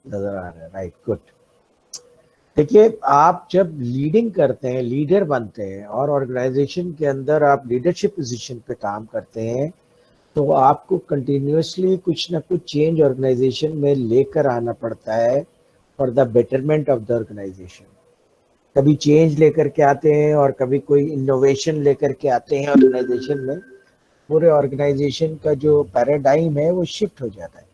नजर आ रहा है, राइट, गुड। देखिए, आप जब लीडिंग करते हैं, लीडर बनते हैं और ऑर्गेनाइजेशन के अंदर आप लीडरशिप पोजीशन पे काम करते हैं, तो आपको कंटिन्यूअसली कुछ ना कुछ चेंज ऑर्गेनाइजेशन में लेकर आना पड़ता है for the betterment of the organization. कभी चेंज लेकर के आते हैं और कभी कोई इनोवेशन लेकर के आते हैं ऑर्गेनाइजेशन में। पूरे ऑर्गेनाइजेशन का जो पैराडाइम है वो शिफ्ट हो जाता है।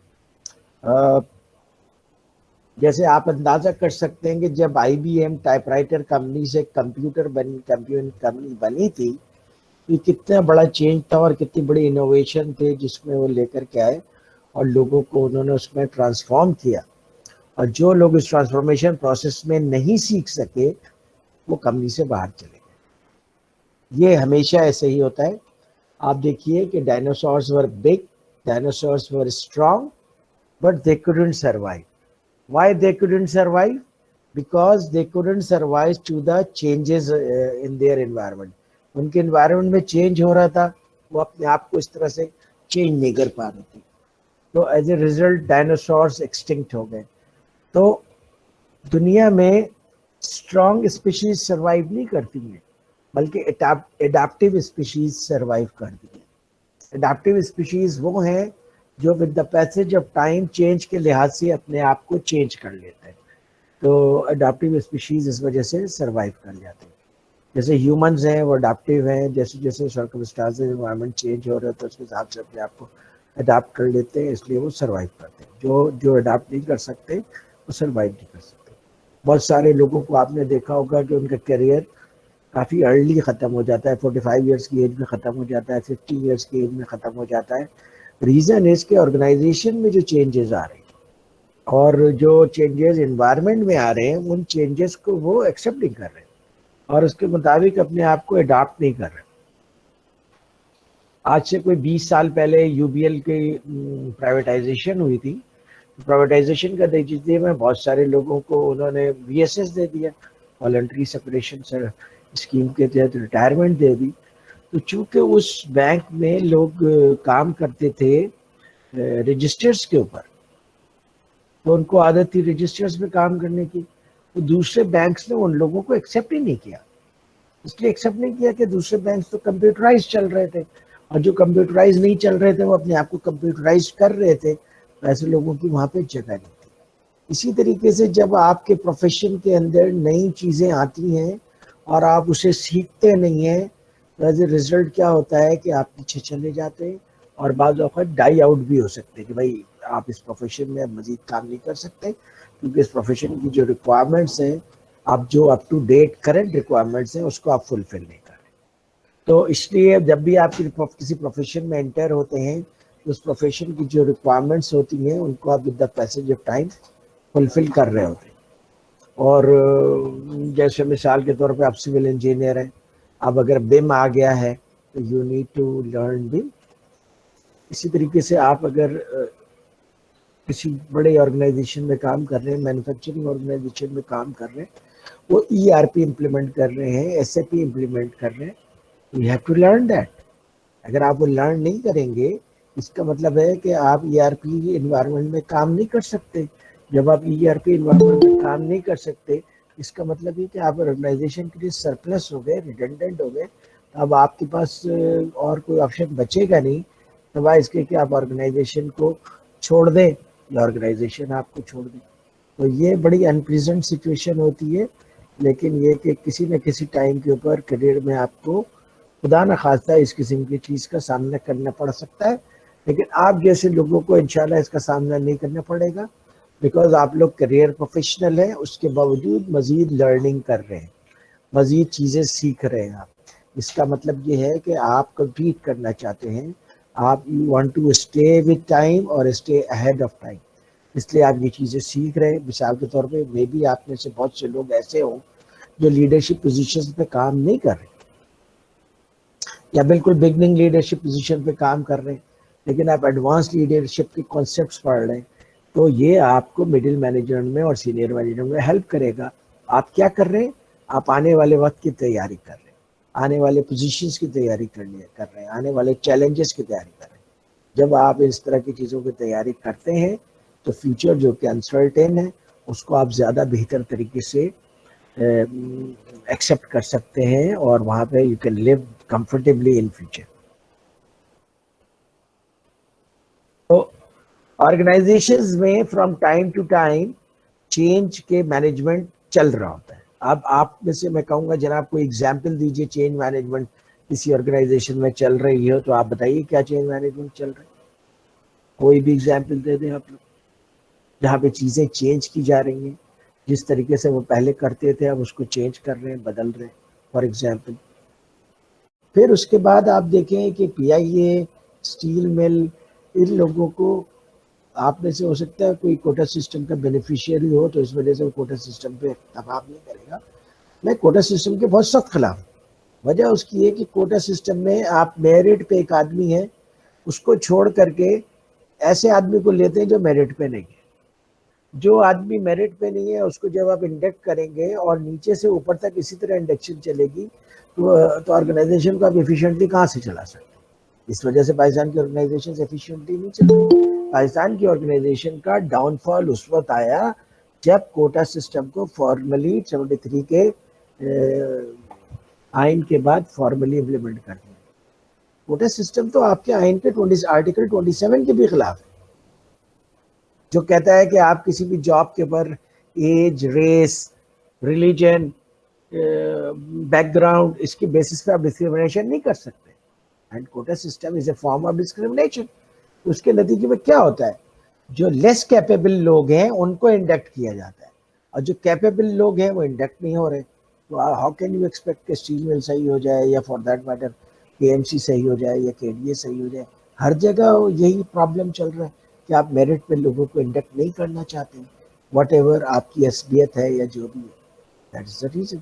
जैसे आप अंदाजा कर सकते हैं कि जब IBM टाइपराइटर कंपनी से कंप्यूटर कंपनी बनी थी, ये कितना बड़ा चेंज था और कितनी बड़ी इनोवेशन थे जिसमें वो लेकर के आए और लोगों को उन्होंने उसमें ट्रांसफॉर्म किया। और जो लोग इस ट्रांसफॉर्मेशन प्रोसेस में नहीं सीख सके वो कंपनी से बाहर चले गए। ये हमेशा ऐसे ही होता है। आप देखिए कि dinosaurs were big, dinosaurs were strong, but they couldn't survive. Why they couldn't survive? Because they couldn't survive to the changes in their environment. उनके environment में change हो रहा था, वो अपने आप को इस तरह से change नहीं कर पा रहे थे, तो as a result dinosaurs extinct हो गए। तो दुनिया में strong species survive नहीं करती हैं, बल्कि adaptive species survive करती हैं। adaptive species वो हैं जो with the passage of time change के लिहाज से अपने आप को चेंज कर लेते हैं। तो अडाप्टिव स्पीशीज इस वजह से सरवाइव कर जाते हैं। जैसे ह्यूमंस हैं वो अडाप्टिव हैं, जैसे जैसे सर्कमस्टांसेस एनवायरनमेंट चेंज हो रहे हैं तो उसके हिसाब से अपने आप को अडाप्ट कर लेते हैं, इसलिए वो सरवाइव करते हैं। जो जो अडाप्ट नहीं कर सकते वो सरवाइव नहीं कर सकते। बहुत सारे लोगों को आपने देखा होगा कि उनका करियर काफ़ी अर्ली ख़त्म हो जाता है, 45 ईयर्स की एज में ख़त्म हो जाता है, 50 ईयर्स की एज में ख़त्म हो जाता है। रीज़न है इसके ऑर्गेनाइजेशन में जो चेंजेस आ रहे हैं और जो चेंजेस एनवायरनमेंट में आ रहे हैं, उन चेंजेस को वो एक्सेप्ट नहीं कर रहे और उसके मुताबिक अपने आप को अडॉप्ट नहीं कर रहे। आज से कोई 20 साल पहले UBL की प्राइवेटाइजेशन हुई थी। प्राइवेटाइजेशन का नतीजे में बहुत सारे लोगों को उन्होंने VSS दे दिया, वॉलंटरी सेपरेशन स्कीम के तहत रिटायरमेंट दे दी। तो चूंकि उस बैंक में लोग काम करते थे रजिस्टर्स के ऊपर, तो उनको आदत थी रजिस्टर्स पे काम करने की, तो दूसरे बैंक्स ने उन लोगों को एक्सेप्ट ही नहीं किया। इसलिए एक्सेप्ट नहीं किया कि दूसरे बैंक्स तो कंप्यूटराइज चल रहे थे और जो कंप्यूटराइज नहीं चल रहे थे वो अपने आप को कंप्यूटराइज कर रहे थे, तो ऐसे लोगों की वहाँ पे जगह नहीं थी। इसी तरीके से जब आपके प्रोफेशन के अंदर नई चीज़ें आती हैं और आप उसे सीखते नहीं हैं, तो एज ए रिजल्ट क्या होता है कि आप पीछे चले जाते हैं और बाद वक्त डाई आउट भी हो सकते हैं कि भाई आप इस प्रोफेशन में मजीद काम नहीं कर सकते क्योंकि इस प्रोफेशन की जो रिक्वायरमेंट्स हैं, आप जो up to date current requirements हैं उसको आप फुलफिल नहीं कर रहे। तो इसलिए जब भी आप किसी प्रोफेशन में एंटर होते हैं, तो उस प्रोफेशन की जो रिक्वायरमेंट्स होती हैं उनको आप with the passage of time fulfil कर रहे होते हैं। और जैसे मिसाल के तौर पे आप सिविल इंजीनियर हैं, अब अगर बिम आ गया है तो यू नीड टू लर्न बिम। इसी तरीके से आप अगर किसी बड़े ऑर्गेनाइजेशन में काम कर रहे हैं, मैन्युफैक्चरिंग ऑर्गेनाइजेशन में काम कर रहे हैं, वो ERP इम्प्लीमेंट कर रहे हैं, SAP इम्प्लीमेंट कर रहे हैं, you have to learn that. अगर आप वो लर्न नहीं करेंगे, इसका मतलब है कि आप ERP इन्वायरमेंट में काम नहीं कर सकते। जब आप ERP इन्वायरमेंट में काम नहीं कर सकते, इसका मतलब है कि आप ऑर्गेनाइजेशन के लिए सरप्लस हो गए, रिडेंडेंट हो गए। अब आपके पास और कोई ऑप्शन बचेगा नहीं, तो इसके कि आप ऑर्गेनाइजेशन को छोड़ दें या ऑर्गेनाइजेशन आपको छोड़ दें। तो ये बड़ी अनप्रेजेंट सिचुएशन होती है, लेकिन ये कि किसी न किसी टाइम के ऊपर करियर में आपको खुदा न खास्ता इस किस्म की चीज़ का सामना करना पड़ सकता है। लेकिन आप जैसे लोगों को इंशाल्लाह इसका सामना नहीं करना पड़ेगा, बिकॉज आप लोग करियर प्रोफेशनल हैं, उसके बावजूद मज़ीद लर्निंग कर रहे हैं, मज़ीद चीज़ें सीख रहे हैं आप। इसका मतलब ये है कि आप कम्पीट करना चाहते हैं, आप you want to stay with time और स्टे अहेड ऑफ टाइम, इसलिए आप ये चीज़ें सीख रहे हैं। मिसाल के तौर पे मे भी आप में से बहुत से लोग ऐसे हों जो लीडरशिप पोजीशंस पे काम नहीं कर रहे या बिल्कुल बिगनिंग लीडरशिप पोजीशन पे काम कर रहे हैं, लेकिन आप एडवांस लीडरशिप के कॉन्सेप्ट्स पढ़ रहे हैं, तो ये आपको मिडिल मैनेजमेंट में और सीनियर मैनेजमेंट में हेल्प करेगा। आप क्या कर रहे हैं? आप आने वाले वक्त की तैयारी कर रहे हैं, आने वाले पोजीशंस की तैयारी कर रहे हैं, आने वाले चैलेंजेस की तैयारी कर रहे हैं। जब आप इस तरह की चीज़ों की तैयारी करते हैं तो फ्यूचर जो कि अनसर्टेन है उसको आप ज़्यादा बेहतर तरीके से एक्सेप्ट कर सकते हैं और वहाँ पे you can live comfortably in future. तो ऑर्गेनाइजेशंस में from time to time change के मैनेजमेंट चल रहा होता है। अब आप में से मैं कहूँगा जनाब कोई एग्जाम्पल दीजिए चेंज मैनेजमेंट किसी ऑर्गेनाइजेशन में चल रही हो, तो आप बताइए क्या चेंज मैनेजमेंट चल रहा है, कोई भी एग्जाम्पल दे दें आप लोग जहाँ पे चीज़ें चेंज की जा रही हैं, जिस तरीके से वो पहले करते थे अब उसको चेंज कर रहे हैं, बदल रहे हैं फॉर एग्जाम्पल। फिर उसके बाद आप देखें कि पीआईए, स्टील मिल, इन लोगों को आप में से हो सकता है कोई कोटा सिस्टम का बेनिफिशियरी हो तो इस वजह से वो कोटा सिस्टम पे दबाव नहीं करेगा। मैं कोटा सिस्टम के बहुत सख्त खिलाफ हूँ। वजह उसकी है कि कोटा सिस्टम में आप मेरिट पे एक आदमी है उसको छोड़ करके ऐसे आदमी को लेते हैं जो मेरिट पे नहीं है। जो आदमी मेरिट पे नहीं है उसको जब आप इंडेक्ट करेंगे और नीचे से ऊपर तक इसी तरह इंडेक्शन चलेगी तो ऑर्गेनाइजेशन को आप एफिशिएंटली कहाँ से चला सकते हैं। इस वजह से पाकिस्तान की ऑर्गेनाइजेशन एफिशिएंटली नहीं चल रही। पाकिस्तान की ऑर्गेनाइजेशन का डाउनफॉल उस वक्त आया जब कोटा सिस्टम को फॉर्मली 73 के आइन के बाद फॉर्मली इम्प्लीमेंट कर दिया। कोटा सिस्टम तो आपके आइन के आर्टिकल 27 के भी खिलाफ है, जो कहता है कि आप किसी भी जॉब के ऊपर एज, रेस, रिलीजन, बैकग्राउंड, इसकी बेसिस पे आप डिस्क्रिमिनेशन नहीं कर सकते। And quota system is a form of discrimination. उसके नतीजे में क्या होता है, जो लेस कैपेबल लोग हैं उनको इंडक्ट किया जाता है और जो कैपेबल लोग हैं वो इंडक्ट नहीं हो रहे। तो हाउ कैन यू एक्सपेक्ट कि स्टील मिल सही हो जाए या फॉर दैट मैटर केएमसी सही हो जाए या केडीए सही हो जाए। हर जगह यही प्रॉब्लम चल रहा है कि आप मेरिट पे लोगों को इंडक्ट नहीं करना चाहते हैं, वट एवर आपकी असलियत है या जो भी है। That is the reason.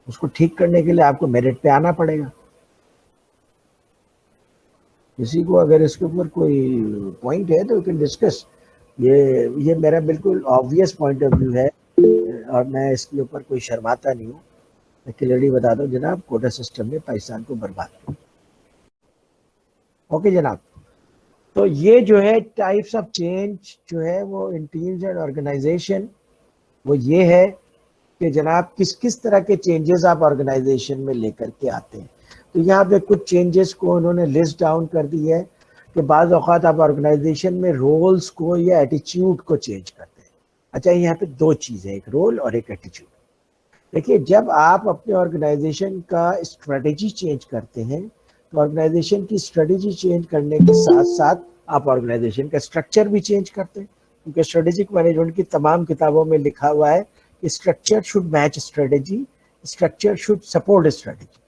उसको ठीक करने के लिए आपको मेरिट पे आना पड़ेगा। किसी को अगर इसके ऊपर कोई पॉइंट है तो वी कैन डिस्कस। ये मेरा बिल्कुल ऑब्वियस पॉइंट ऑफ व्यू है और मैं इसके ऊपर कोई शर्माता नहीं हूँ। मैं क्लियरली बता दूं जनाब, कोटा सिस्टम ने पाकिस्तान को बर्बाद किया। ओके जनाब, तो ये जो है टाइप्स ऑफ चेंज जो है वो इन टीम्स एंड ऑर्गेनाइजेशन, वो ये है कि जनाब किस किस तरह के चेंजेस आप ऑर्गेनाइजेशन में लेकर के आते हैं। तो यहाँ पे कुछ चेंजेस को उन्होंने लिस्ट डाउन कर दी है कि बाज़ औक़ात आप ऑर्गेनाइजेशन में रोल्स को या एटीट्यूड को चेंज करते हैं। अच्छा, यहाँ पे दो चीज़ें, एक रोल और एक एटीट्यूड। देखिए, जब आप अपने ऑर्गेनाइजेशन का स्ट्रेटेजी चेंज करते हैं तो ऑर्गेनाइजेशन की स्ट्रेटेजी चेंज करने के साथ साथ आप ऑर्गेनाइजेशन का स्ट्रक्चर भी चेंज करते हैं, क्योंकि स्ट्रेटेजिक मैनेजमेंट की तमाम किताबों में लिखा हुआ है कि structure should match strategy, structure should support strategy.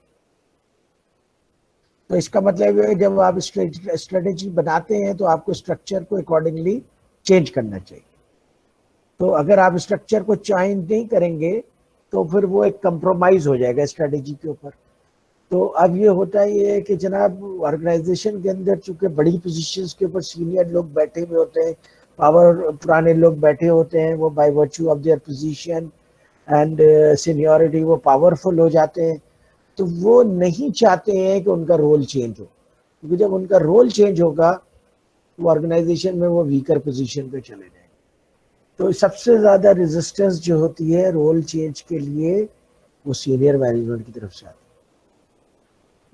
तो इसका मतलब है जब आप स्ट्रेटेजी बनाते हैं तो आपको स्ट्रक्चर को अकॉर्डिंगली चेंज करना चाहिए। तो अगर आप स्ट्रक्चर को चेंज नहीं करेंगे तो फिर वो एक कंप्रोमाइज हो जाएगा स्ट्रेटेजी के ऊपर। तो अब ये होता है कि जनाब ऑर्गेनाइजेशन के अंदर चूंकि बड़ी पोजीशंस के ऊपर सीनियर लोग बैठे हुए होते हैं, पावर पुराने लोग बैठे होते हैं, वो by virtue of their position and seniority वो पावरफुल हो जाते हैं। तो वो नहीं चाहते हैं कि उनका रोल चेंज हो, क्योंकि जब उनका रोल चेंज होगा तो ऑर्गेनाइजेशन में वो वीकर पोजीशन पे चले जाएंगे। तो सबसे ज़्यादा रेजिस्टेंस जो होती है रोल चेंज के लिए वो सीनियर मैनेजमेंट की तरफ से आती है।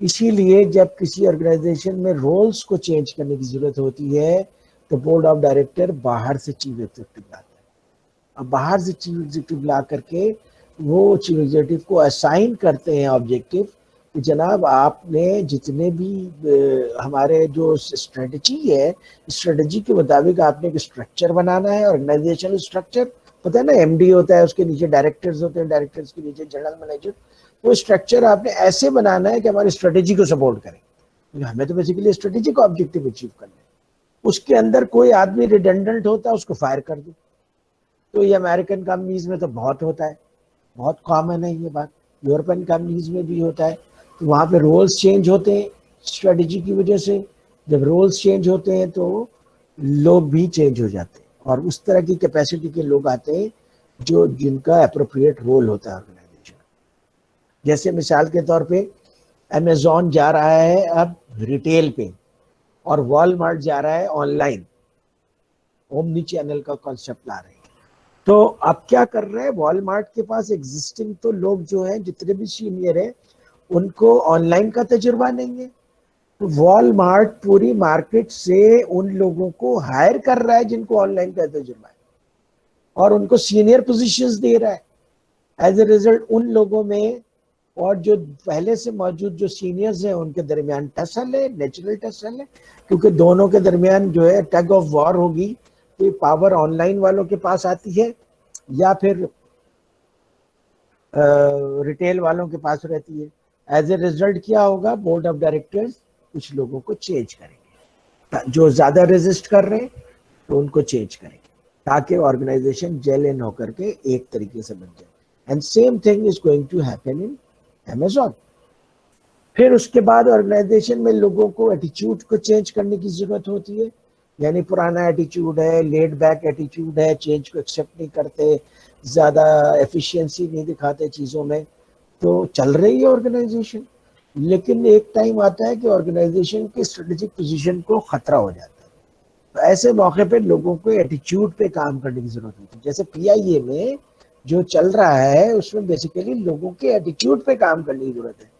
इसीलिए जब किसी ऑर्गेनाइजेशन में रोल्स को चेंज करने की ज़रूरत होती है तो बोर्ड ऑफ डायरेक्टर बाहर से चीफ एग्जीक्यूटिव लाता है। अब बाहर से चीफ एग्जीक्यूटिव ला करके वो चीफ एग्जीक्यूटिव को असाइन करते हैं ऑब्जेक्टिव कि जनाब आपने जितने भी हमारे जो स्ट्रेटजी है, स्ट्रेटजी के मुताबिक आपने एक स्ट्रक्चर बनाना है, ऑर्गेनाइजेशनल स्ट्रक्चर। पता है ना, एमडी होता है, उसके नीचे डायरेक्टर्स होते हैं, डायरेक्टर्स के नीचे जनरल मैनेजर। वो स्ट्रक्चर आपने ऐसे बनाना है कि हमारी स्ट्रेटजी को सपोर्ट करें, क्योंकि हमें तो बेसिकली स्ट्रेटजी का ऑब्जेक्टिव अचीव करना है। उसके अंदर कोई आदमी रिडेंडेंट होता है उसको फायर कर दो। तो ये अमेरिकन कंपनीज में तो बहुत होता है, बहुत कॉमन है ये बात, यूरोपियन कंपनीज में भी होता है। तो वहाँ पे रोल्स चेंज होते हैं स्ट्रेटजी की वजह से। जब रोल्स चेंज होते हैं तो लोग भी चेंज हो जाते हैं और उस तरह की कैपेसिटी के लोग आते हैं जो जिनका अप्रोप्रिएट रोल होता है ऑर्गेनाइजेशन। जैसे मिसाल के तौर पे अमेजॉन जा रहा है अब रिटेल पे और वॉलमार्ट जा रहा है ऑनलाइन। ओमनी चैनल का कॉन्सेप्ट ला रहे हैं। तो अब क्या कर रहे हैं, वॉलमार्ट के पास एग्जिस्टिंग तो लोग जो हैं, जितने भी सीनियर हैं, उनको ऑनलाइन का तजुर्बा नहीं है। तो वॉलमार्ट पूरी मार्केट से उन लोगों को हायर कर रहा है जिनको ऑनलाइन का तजुर्बा है, और उनको सीनियर पोजीशंस दे रहा है। एज ए रिजल्ट उन लोगों में और जो पहले से मौजूद जो सीनियर्स हैं उनके दरमियान टसल है, नेचुरल टसल है, क्योंकि दोनों के दरमियान जो है टग ऑफ वॉर होगी। तो पावर ऑनलाइन वालों के पास आती है या फिर रिटेल वालों के पास रहती है। एज ए रिजल्ट क्या होगा, बोर्ड ऑफ डायरेक्टर्स कुछ लोगों को चेंज करेंगे, जो ज्यादा रेजिस्ट कर रहे हैं तो उनको चेंज करेंगे, ताकि ऑर्गेनाइजेशन जेल इन होकर के एक तरीके से बन जाए। And same thing is going to happen in Amazon. फिर उसके बाद ऑर्गेनाइजेशन में लोगों को एटीट्यूड को चेंज करने की जरूरत होती है। यानी पुराना एटीट्यूड है, लेड बैक एटीट्यूड है, चेंज को एक्सेप्ट नहीं करते, ज्यादा एफिशिएंसी नहीं दिखाते चीजों में, तो चल रही है ऑर्गेनाइजेशन। लेकिन एक टाइम आता है कि ऑर्गेनाइजेशन के स्ट्रेटेजिक पोजीशन को खतरा हो जाता है। तो ऐसे मौके पे लोगों को एटीट्यूड पे काम करने की जरूरत होती है। जैसे पीआईए में जो चल रहा है उसमें बेसिकली लोगों के एटीट्यूड पे काम करने की जरूरत है,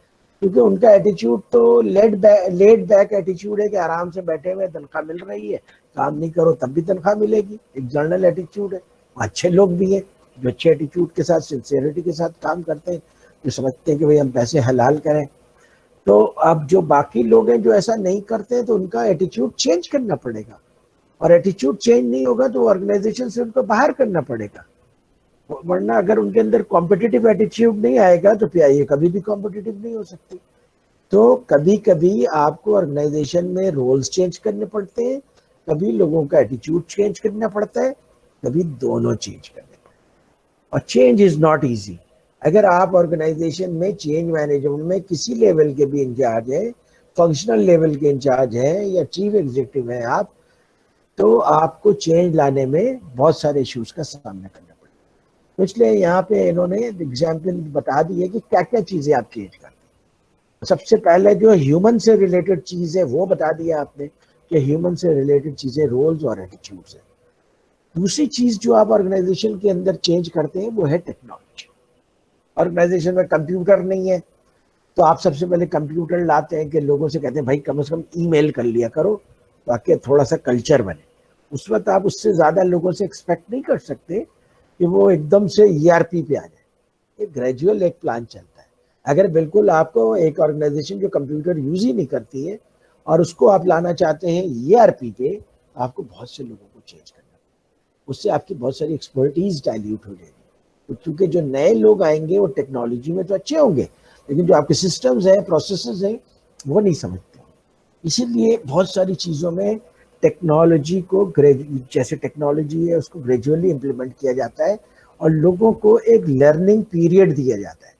क्योंकि उनका एटीट्यूड तो लेड बैक एटीट्यूड है कि आराम से बैठे हुए तनख्वाह मिल रही है, काम नहीं करो तब भी तनख्वाह मिलेगी, एक जनरल एटीट्यूड है। अच्छे लोग भी हैं जो अच्छे एटीट्यूड के साथ, सिंसियरिटी के साथ काम करते हैं, जो समझते हैं कि भाई हम पैसे हलाल करें। तो अब जो बाकी लोग हैं जो ऐसा नहीं करते, तो उनका एटीट्यूड चेंज करना पड़ेगा, और एटीट्यूड चेंज नहीं होगा तो ऑर्गेनाइजेशन से उनको बाहर करना पड़ेगा। वरना अगर उनके अंदर कॉम्पिटिटिव एटीट्यूड नहीं आएगा तो पीआईए कभी भी कॉम्पिटिटिव नहीं हो सकती। तो कभी कभी आपको ऑर्गेनाइजेशन में रोल्स चेंज करने पड़ते हैं, कभी लोगों का एटीट्यूड चेंज करना पड़ता है, कभी दोनों चेंज करने पड़ते हैं। और चेंज इज नॉट इजी। अगर आप ऑर्गेनाइजेशन में चेंज मैनेजमेंट में किसी लेवल के भी इंचार्ज है, फंक्शनल लेवल के इंचार्ज है या चीफ एग्जीक्यूटिव है आप, तो आपको चेंज लाने में बहुत सारे इश्यूज का सामना करना पड़ेगा। तो इसलिए यहाँ पे इन्होंने एग्जाम्पल बता दी है कि क्या क्या चीजें आप चेंज करते हैं। सबसे पहले जो ह्यूमन से रिलेटेड चीज है वो बता दिया आपने कि ह्यूमन से रिलेटेड चीजें रोल्स और एटीट्यूड्स है। दूसरी चीज जो आप ऑर्गेनाइजेशन के अंदर चेंज करते हैं वो है टेक्नोलॉजी। ऑर्गेनाइजेशन में कंप्यूटर नहीं है, तो आप सबसे पहले कंप्यूटर लाते हैं कि लोगों से कहते हैं भाई कम से कम ईमेल कर लिया करो ताकि थोड़ा सा कल्चर बने। उस वक्त आप उससे ज्यादा लोगों से एक्सपेक्ट नहीं कर सकते कि वो एकदम से ईआरपी पे आ जाए। एक ग्रेजुअल एक प्लान चलता है। अगर बिल्कुल आपको एक ऑर्गेनाइजेशन जो कंप्यूटर यूज ही नहीं करती है और उसको आप लाना चाहते हैं ईआरपी पे, आपको बहुत से लोगों को चेंज करना, उससे आपकी बहुत सारी एक्सपर्टीज डाइल्यूट हो जाएगी। तो क्योंकि जो नए लोग आएंगे वो टेक्नोलॉजी में तो अच्छे होंगे, लेकिन जो आपके सिस्टम्स हैं, प्रोसेसेस हैं, वो नहीं समझते। इसीलिए बहुत सारी चीजों में टेक्नोलॉजी को जैसे टेक्नोलॉजी है उसको ग्रेजुअली इंप्लीमेंट किया जाता है और लोगों को एक लर्निंग पीरियड दिया जाता है।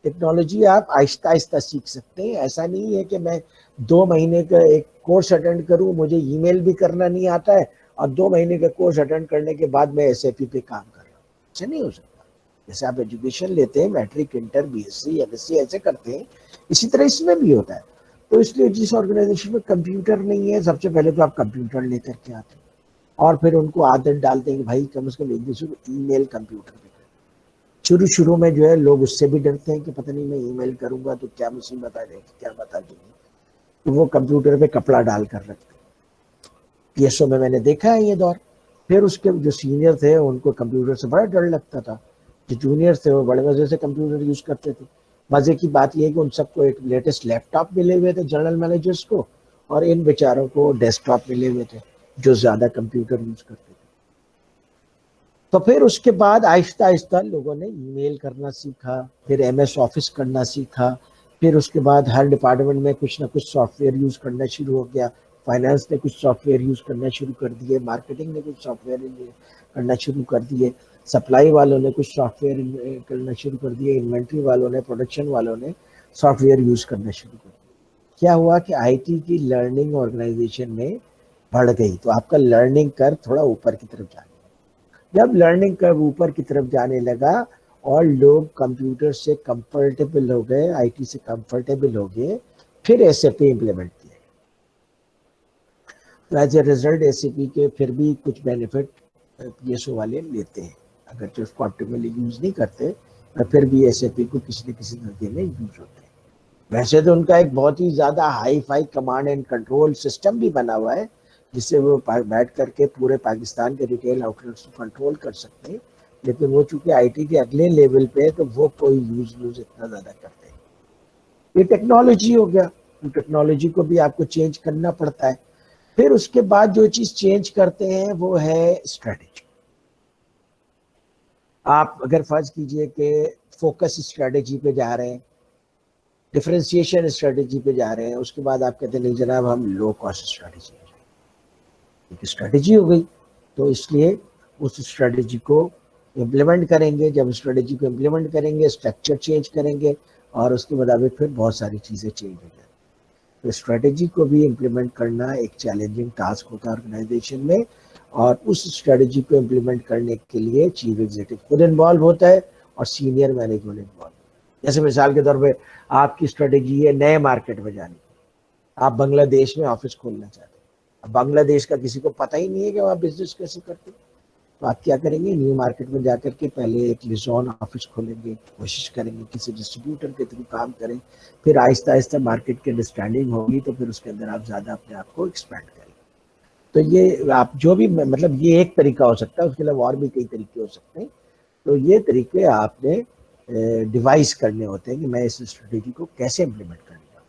टेक्नोलॉजी आप आहिस्ता आहिस्ता सीख सकते हैं। ऐसा नहीं है कि मैं 2 महीने का एक कोर्स अटेंड करूं, मुझे ईमेल भी करना नहीं आता है और 2 महीने का कोर्स अटेंड करने के बाद मैं एसएपी पे काम कर रहा हूँ। ऐसा नहीं हो सकता। जैसे आप एजुकेशन लेते हैं, मैट्रिक, इंटर, बीएससी, एमएससी ऐसे करते हैं, इसी तरह इसमें भी होता है। तो इसलिए जिस ऑर्गेनाइजेशन में कंप्यूटर नहीं है, सबसे पहले तो आप कंप्यूटर लेकर के आते हैं और फिर उनको आदत डालते हैं कि भाई कम से कम एक दूसरे को ईमेल कंप्यूटर पे करें। शुरू में जो है लोग उससे भी डरते हैं कि पता नहीं मैं ईमेल करूंगा तो क्या मुसीबत आ जाएगी, क्या बता देंगे, तो वो कंप्यूटर पे कपड़ा डाल कर रखते हैं। पीएसओ में मैंने देखा है ये दौर। फिर उसके जो सीनियर थे उनको कंप्यूटर से बड़ा डर लगता था, जो जूनियर्स थे वो बड़े मजे से कंप्यूटर यूज करते थे। मजे की बात यह है कि उन सबको एक लेटेस्ट लैपटॉप मिले हुए थे जनरल मैनेजर्स को, और इन बेचारों को डेस्कटॉप मिले हुए थे जो ज्यादा कंप्यूटर यूज करते थे। तो फिर उसके बाद आहिस्ता आहिस्ता लोगों ने ईमेल करना सीखा, फिर एमएस ऑफिस करना सीखा, फिर उसके बाद हर डिपार्टमेंट में कुछ ना कुछ सॉफ्टवेयर यूज करना शुरू हो गया। फाइनेंस ने कुछ सॉफ्टवेयर यूज करना शुरू कर दिए, मार्केटिंग ने कुछ सॉफ्टवेयर करना शुरू कर दिए, सप्लाई वालों ने कुछ सॉफ्टवेयर करना शुरू कर दिए, इन्वेंट्री वालों ने, प्रोडक्शन वालों ने सॉफ्टवेयर यूज करना शुरू कर दिया। क्या हुआ कि आईटी की लर्निंग ऑर्गेनाइजेशन में बढ़ गई, तो आपका लर्निंग कर्व थोड़ा ऊपर की तरफ जाने लगा। जब लर्निंग कर्व ऊपर की तरफ जाने लगा और लोग कंप्यूटर से कंफर्टेबल हो गए, आईटी से कंफर्टेबल हो गए, फिर एसएपी इंप्लीमेंट किया। तो एज ए रिजल्ट एसएपी के फिर भी कुछ बेनिफिट पीएसओ वाले लेते हैं, अगर जो उसको ऑप्टिमली यूज नहीं करते तो फिर भी एसएपी को किसी न किसी तरीके में यूज होते हैं। वैसे तो उनका एक बहुत ही ज्यादा hi fi command and control system भी बना हुआ है, जिससे वो बैठ करके पूरे पाकिस्तान के रिटेल आउटलेट्स को कंट्रोल कर सकते हैं, लेकिन वो चूंकि आईटी के अगले लेवल पे है तो वो कोई यूज इतना ज्यादा करते हैं। ये टेक्नोलॉजी हो गया, तो टेक्नोलॉजी को भी आपको चेंज करना पड़ता है। फिर उसके बाद जो चीज चेंज करते हैं वो है स्ट्रेटेजी। आप अगर फर्ज कीजिए कि फोकस स्ट्रेटेजी पे जा रहे हैं, डिफरेंशिएशन स्ट्रेटेजी पे जा रहे हैं, उसके बाद आप कहते हैं नहीं जनाब हम लो कॉस्ट स्ट्रेटेजी पे जाएंगे, एक स्ट्रेटेजी हो गई, तो इसलिए उस स्ट्रेटेजी को इम्प्लीमेंट करेंगे। जब स्ट्रेटेजी को इम्प्लीमेंट करेंगे, स्ट्रक्चर चेंज करेंगे और उसके मुताबिक फिर बहुत सारी चीज़ें चेंज हो जाएंगी। तो स्ट्रेटेजी को भी इम्प्लीमेंट करना एक चैलेंजिंग टास्क होता है ऑर्गेनाइजेशन में, और उस स्ट्रेटेजी को इम्प्लीमेंट करने के लिए चीफ एग्जीक्यूटिव खुद इन्वॉल्व होता है और सीनियर मैनेजमेंट इन्वॉल्व। जैसे मिसाल के तौर पे आपकी स्ट्रेटेजी है नए मार्केट में जाने की, आप बांग्लादेश में ऑफिस खोलना चाहते हैं, अब बांग्लादेश का किसी को पता ही नहीं है कि वहाँ बिजनेस कैसे करते हैं, तो आप क्या करेंगे, न्यू मार्केट में जाकर के पहले एक लिजॉन ऑफिस खोलेंगे, कोशिश करेंगे किसी डिस्ट्रीब्यूटर के थ्रू काम करें, फिर आहिस्ता आहिस्ता मार्केट की अंडरस्टैंडिंग होगी तो फिर उसके अंदर आप ज़्यादा अपने आप को एक्सपैंड करेंगे। तो ये आप जो भी मतलब ये एक तरीका हो सकता है, उसके अलावा और भी कई तरीके हो सकते हैं। तो ये तरीके आपने डिवाइस करने होते हैं कि मैं इस स्ट्रेटेजी को कैसे इम्प्लीमेंट करूँगा।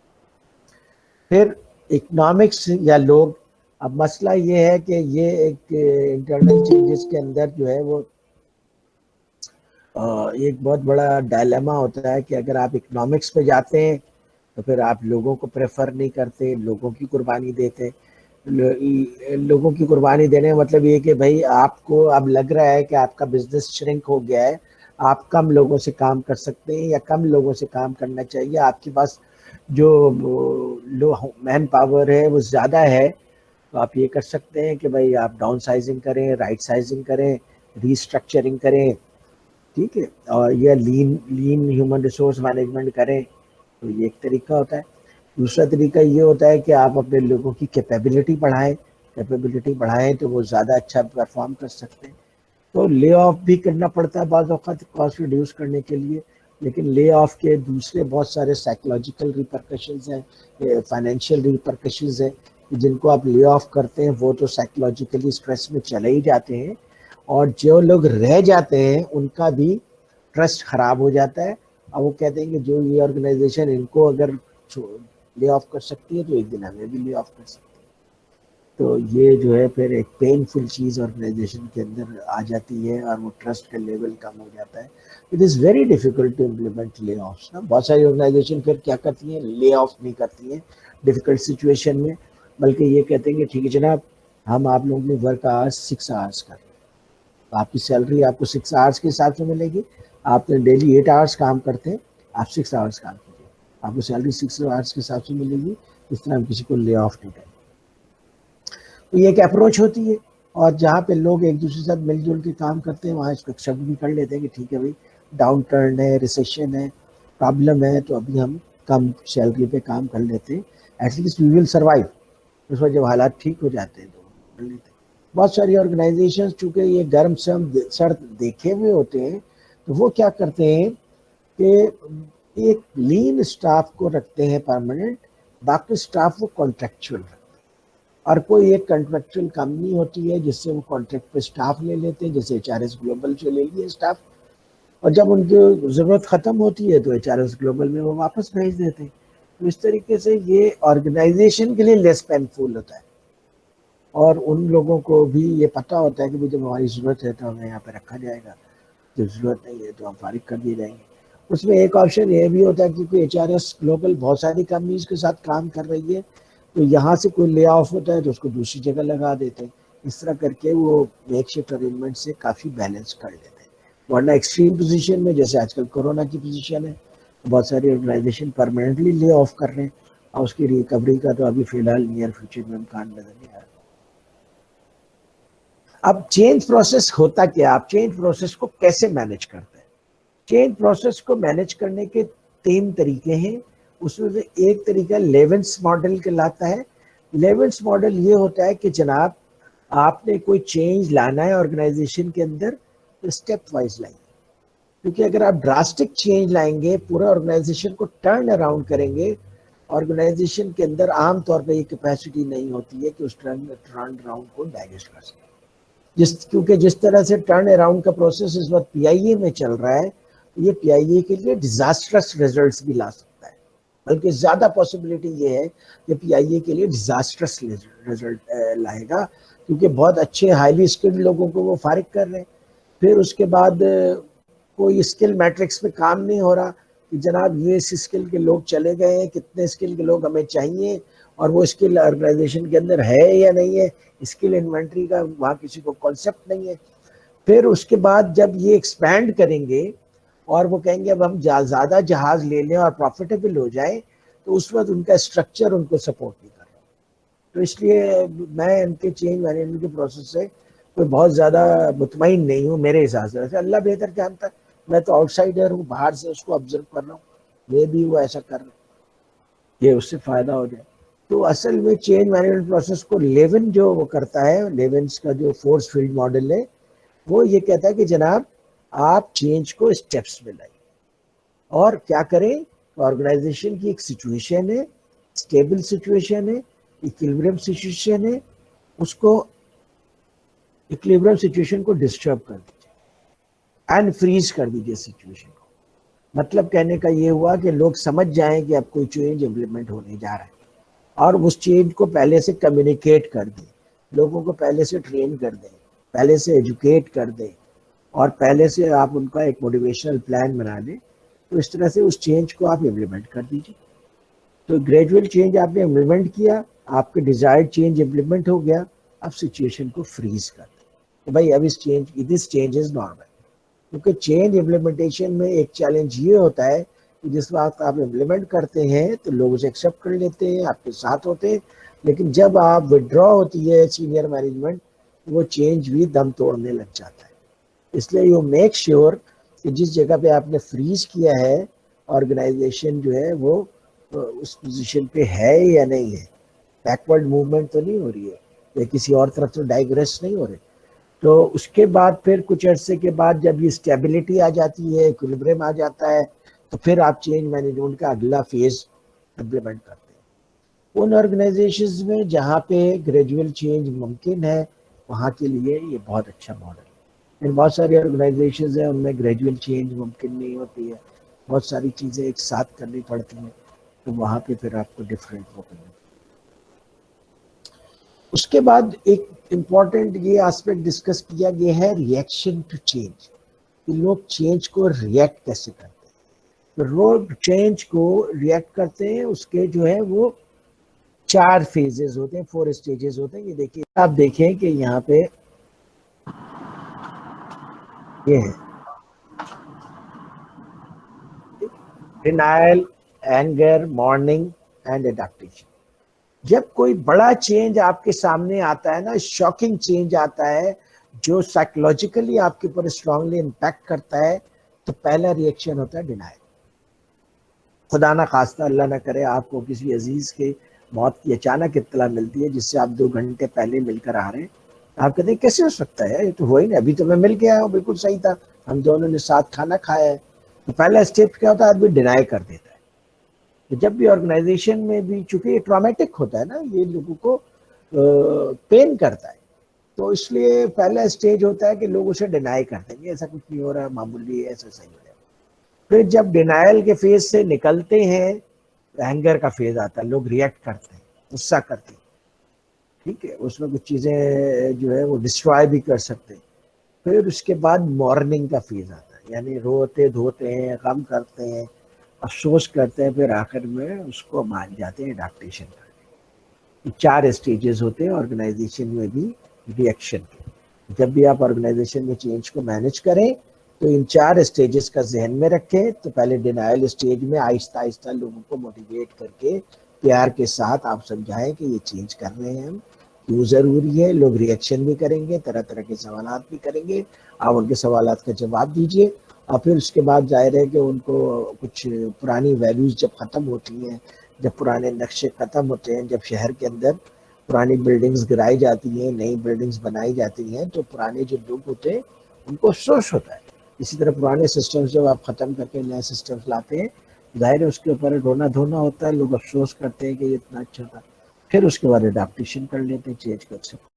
फिर इकोनॉमिक्स या लोग, अब मसला ये है कि ये एक इंटरनल चेंजेस के अंदर जो है वो एक बहुत बड़ा डायलेमा होता है कि अगर आप इकोनॉमिक्स पे जाते हैं तो फिर आप लोगों को प्रेफर नहीं करते, लोगों की कुर्बानी देते। लोगों की कुर्बानी देने का मतलब ये कि भाई आपको अब लग रहा है कि आपका बिजनेस श्रिंक हो गया है, आप कम लोगों से काम कर सकते हैं या कम लोगों से काम करना चाहिए, आपके पास जो मैन पावर है वो ज़्यादा है, तो आप ये कर सकते हैं कि भाई आप डाउन साइजिंग करें, राइट साइजिंग करें, रीस्ट्रक्चरिंग करें, ठीक है, और यह लीन ह्यूमन रिसोर्स मैनेजमेंट करें, तो ये एक तरीका होता है। दूसरा तरीका ये होता है कि आप अपने लोगों की कैपेबिलिटी बढ़ाएं तो वो ज़्यादा अच्छा परफॉर्म कर सकते हैं। तो ले ऑफ भी करना पड़ता है बाज़ औक़ात कॉस्ट रिड्यूस करने के लिए, लेकिन ले ऑफ के दूसरे बहुत सारे साइकोलॉजिकल रिपरकशंस हैं, फाइनेंशियल रिपरकशंस हैं, जिनको आप ले ऑफ करते हैं वो तो साइकोलॉजिकली स्ट्रेस में चले ही जाते हैं, और जो लोग रह जाते हैं उनका भी ट्रस्ट खराब हो जाता है। अब वो कहते हैं कि जो ये ऑर्गेनाइजेशन इनको अगर ले ऑफ कर सकती है तो एक दिन हमें भी ले ऑफ कर सकती है। तो ये जो है फिर एक पेनफुल चीज़ ऑर्गेनाइजेशन के अंदर आ जाती है और वो ट्रस्ट का लेवल कम हो जाता है। It is very difficult to implement layoffs ना। बहुत सारी ऑर्गेनाइजेशन फिर क्या करती हैं, ले ऑफ नहीं करती हैं डिफिकल्ट सिचुएशन में, बल्कि ये कहते हैं कि ठीक है जनाब हम आप लोगों की वर्क आवर्स 6 आवर्स कर रहे हैं, तो आपकी सैलरी आपको 6 आवर्स के हिसाब से मिलेगी। आप डेली 8 आवर्स काम करते हैं, आप 6 आवर्स काम कीजिए, आपको सैलरी 6 आवर्स के हिसाब से मिलेगी। इस तरह हम किसी को ले ऑफ नहीं करेंगे। तो ये एक अप्रोच होती है, और जहाँ पे लोग एक दूसरे के साथ मिलजुल के काम करते हैं वहाँ इसको एक्सेप्ट भी कर लेते हैं कि ठीक है भाई डाउन टर्न है, रिसेशन है, प्रॉब्लम है, तो अभी हम कम सैलरी पे काम कर लेते हैं, एटलीस्ट वी विल सर्वाइव। उस वक्त जब हालात ठीक हो जाते हैं तो कर लेते हैं। बहुत सारी ऑर्गेनाइजेशन चूँकि ये गर्म सर्द देखे हुए होते हैं, तो वो क्या करते हैं कि एक लीन स्टाफ को रखते हैं परमानेंट, बाकी स्टाफ वो कॉन्ट्रेक्चुअल रखते हैं, और कोई एक कॉन्ट्रेक्चुअल कंपनी होती है जिससे वो कॉन्ट्रैक्ट पे स्टाफ ले लेते हैं, जैसे HRS ग्लोबल से ले लिए स्टाफ, और जब उनकी ज़रूरत ख़त्म होती है तो HRS ग्लोबल में वो वापस भेज देते हैं। तो इस तरीके से ये ऑर्गेनाइजेशन के लिए लेस पेनफुल होता है, और उन लोगों को भी ये पता होता है कि जब हमारी ज़रूरत है तो हमें यहाँ पे रखा जाएगा, जब ज़रूरत नहीं है तो हम फारिग कर दिए जाएंगे। उसमें एक ऑप्शन ये भी होता है क्योंकि HRS ग्लोबल बहुत सारी कंपनीज के साथ काम कर रही है, तो यहाँ से कोई ले ऑफ होता है तो उसको दूसरी जगह लगा देते हैं। इस तरह करके वो मेकशिफ्ट अरेंजमेंट से काफ़ी बैलेंस कर लेते हैं। वरना एक्सट्रीम पोजीशन में जैसे आजकल कोरोना की पोजीशन है, बहुत सारी ऑर्गेनाइजेशन परमानेंटली ले ऑफ कर रहे हैं, और उसकी रिकवरी का तो अभी फिलहाल नियर फ्यूचर में इम्कान नजर नहीं आ रहा। अब चेंज प्रोसेस होता क्या, आप चेंज प्रोसेस को कैसे मैनेज करते हैं? चेंज प्रोसेस को मैनेज करने के 3 तरीके हैं। उसमें से एक तरीका लेवेंस मॉडल कहलाता है, लेवेंस मॉडल ये होता है कि जनाब आपने कोई चेंज लाना है ऑर्गेनाइजेशन के अंदर तो स्टेप वाइज लाइए, क्योंकि अगर आप ड्रास्टिक चेंज लाएंगे, पूरा ऑर्गेनाइजेशन को टर्न अराउंड करेंगे, ऑर्गेनाइजेशन के अंदर आमतौर पर ये कैपेसिटी नहीं होती है कि उस टर्न अराउंड को डाइजेस्ट कर सके। क्योंकि जिस तरह से टर्न अराउंड का प्रोसेस इस वक्त पीआईए में चल रहा है, तो ये पीआईए के लिए डिजास्टरस रिजल्ट्स भी ला सकता है, बल्कि ज्यादा पॉसिबिलिटी ये है कि पीआईए के लिए डिजास्टरस रिजल्ट लाएगा, क्योंकि बहुत अच्छे हाईली स्किल्ड लोगों को वो फारिग कर रहे हैं। फिर उसके बाद कोई स्किल मैट्रिक्स पे काम नहीं हो रहा कि जनाब ये स्किल के लोग चले गए हैं, कितने स्किल के लोग हमें चाहिए, और वो स्किल ऑर्गेनाइजेशन के अंदर है या नहीं है, स्किल इन्वेंट्री का वहाँ किसी को कॉन्सेप्ट नहीं है। फिर उसके बाद जब ये एक्सपैंड करेंगे और वो कहेंगे अब हम ज़्यादा जहाज ले लें और प्रॉफिटेबल हो जाए, तो उस वक्त उनका स्ट्रक्चर उनको सपोर्ट नहीं कर रहा। तो इसलिए मैं इनके चेंज मैनेजमेंट के प्रोसेस से कोई बहुत ज़्यादा मुतमईन नहीं हूँ मेरे हिसाब से। अल्लाह बेहतर जानता है, मैं तो आउटसाइडर हूँ, बाहर से उसको ऑब्जर्व कर रहा हूँ, मे भी वो ऐसा कर रहा है, ये उससे फ़ायदा हो जाए। तो असल में चेंज मैनेजमेंट प्रोसेस को लेविन जो वो करता है, लेविन्स का जो फोर्स फील्ड मॉडल है, वो ये कहता है कि जनाब आप चेंज को स्टेप्स में लाइए और क्या करें, ऑर्गेनाइजेशन की एक सिचुएशन है, स्टेबल सिचुएशन है, इक्विलिब्रियम सिचुएशन है, उसको इक्विलिब्रियम सिचुएशन को डिस्टर्ब कर दीजिए, अनफ्रीज कर दीजिए सिचुएशन को। मतलब कहने का ये हुआ कि लोग समझ जाएं कि अब कोई चेंज इम्प्लीमेंट होने जा रहा है, और उस चेंज को पहले से कम्युनिकेट कर दें, लोगों को पहले से ट्रेन कर दें, पहले से एजुकेट कर दें, और पहले से आप उनका एक मोटिवेशनल प्लान बना दें। तो इस तरह से उस चेंज को आप इम्प्लीमेंट कर दीजिए। तो ग्रेजुअल चेंज आपने इम्प्लीमेंट किया, आपके डिजायर्ड चेंज इम्प्लीमेंट हो गया, अब सिचुएशन को फ्रीज कर दें तो भाई अब दिस चेंज इज नॉर्मल। क्योंकि चेंज इम्प्लीमेंटेशन में एक चैलेंज ये होता है कि जिस वक्त आप इम्प्लीमेंट करते हैं तो लोग उसे एक्सेप्ट कर लेते हैं, आपके साथ होते हैं, लेकिन जब आप विड्रॉ होती है सीनियर मैनेजमेंट, वो चेंज भी दम तोड़ने लग जाता है। इसलिए यू मेक श्योर कि जिस जगह पे आपने फ्रीज किया है, ऑर्गेनाइजेशन जो है वो उस पोजीशन पे है या नहीं है, बैकवर्ड मूवमेंट तो नहीं हो रही है या किसी और तरफ तो डाइग्रेस नहीं हो रही। तो उसके बाद फिर कुछ अरसे के बाद जब ये स्टेबिलिटी आ जाती है, इक्विलिब्रियम आ जाता है, तो फिर आप चेंज मैनेजमेंट का अगला फेज इम्प्लीमेंट करते हैं। उन ऑर्गेनाइजेशंस में जहाँ पे ग्रेजुअल चेंज मुमकिन है, वहाँ के लिए ये बहुत अच्छा मॉडल है। लेकिन बहुत सारी ऑर्गेनाइजेशंस हैं उनमें ग्रेजुअल चेंज मुमकिन नहीं होती है, बहुत सारी चीज़ें एक साथ करनी पड़ती हैं, तो वहाँ पे फिर आपको डिफरेंट वो करना। उसके बाद एक इम्पॉर्टेंट ये एस्पेक्ट डिस्कस किया गया है रिएक्शन टू चेंज, कि लोग चेंज को रिएक्ट कैसे करते हैं। तो लोग चेंज को रिएक्ट करते हैं, उसके जो है वो 4 फेजेस होते हैं, 4 स्टेजेस होते हैं। ये देखिए, आप देखें कि यहाँ पे ये है denial, anger, morning and adaptation. जब कोई बड़ा चेंज आपके सामने आता है ना, शॉकिंग चेंज आता है जो साइकोलॉजिकली आपके ऊपर स्ट्रांगली इम्पैक्ट करता है, तो पहला रिएक्शन होता है डिनायल। खुदा ना खास्ता, अल्लाह ना करे, आपको किसी अजीज के मौत की अचानक इत्तला मिलती है जिससे आप 2 घंटे पहले मिलकर आ रहे हैं। आप कहते हैं कैसे हो सकता है, ये तो हो ही नहीं, अभी तो मैं मिल के आया हूँ, बिल्कुल सही था, हम दोनों ने साथ खाना खाया है। तो पहला स्टेप क्या होता है, आदमी डिनाई कर देता है। तो जब भी ऑर्गेनाइजेशन में भी, चूंकि ये ट्रॉमेटिक होता है ना, ये लोगों को पेन करता है, तो इसलिए पहला स्टेज होता है कि लोग उसे डिनाई कर देंगे, ऐसा कुछ नहीं हो रहा, मामूली है, ऐसा सही हो जाएगा। फिर जब डिनायल के फेज से निकलते हैं, एंगर का फेज आता है, लोग रिएक्ट करते हैं, गुस्सा करते हैं, ठीक है, उसमें कुछ चीज़ें जो है वो डिस्ट्रॉय भी कर सकते हैं। फिर उसके बाद मॉर्निंग का फेज आता है, यानी रोते धोते हैं, गम करते हैं, अफसोस करते हैं, फिर आखिर में उसको मान जाते हैं एडाप्टेशन करके। 4 स्टेजेस होते हैं ऑर्गेनाइजेशन में भी रिएक्शन के। जब भी आप ऑर्गेनाइजेशन में चेंज को मैनेज करें तो इन 4 स्टेजेस का जहन में रखें। तो पहले डिनायल स्टेज में आहिस्ता आहिस्ता लोगों को मोटिवेट करके प्यार के साथ आप समझाएं कि ये चेंज कर रहे हैं हम, क्यों ज़रूरी है। लोग रिएक्शन भी करेंगे, तरह तरह के सवालात भी करेंगे, आप उनके सवालात का जवाब दीजिए। और फिर उसके बाद जाहिर है कि उनको कुछ पुरानी वैल्यूज़ जब ख़त्म होती हैं, जब पुराने नक्शे ख़त्म होते हैं, जब शहर के अंदर पुरानी बिल्डिंग्स गिराई जाती हैं, नई बिल्डिंग्स बनाई जाती हैं, तो पुराने जो लोग होते हैं उनको अफसोस होता है। इसी तरह पुराने सिस्टम्स जब आप खत्म करके नए सिस्टम्स लाते हैं, जाहिर है उसके ऊपर रोना धोना होता है, लोग अफसोस करते हैं कि ये इतना अच्छा था, फिर उसके बाद अडाप्टेशन कर लेते हैं, चेंज कर सकते हैं।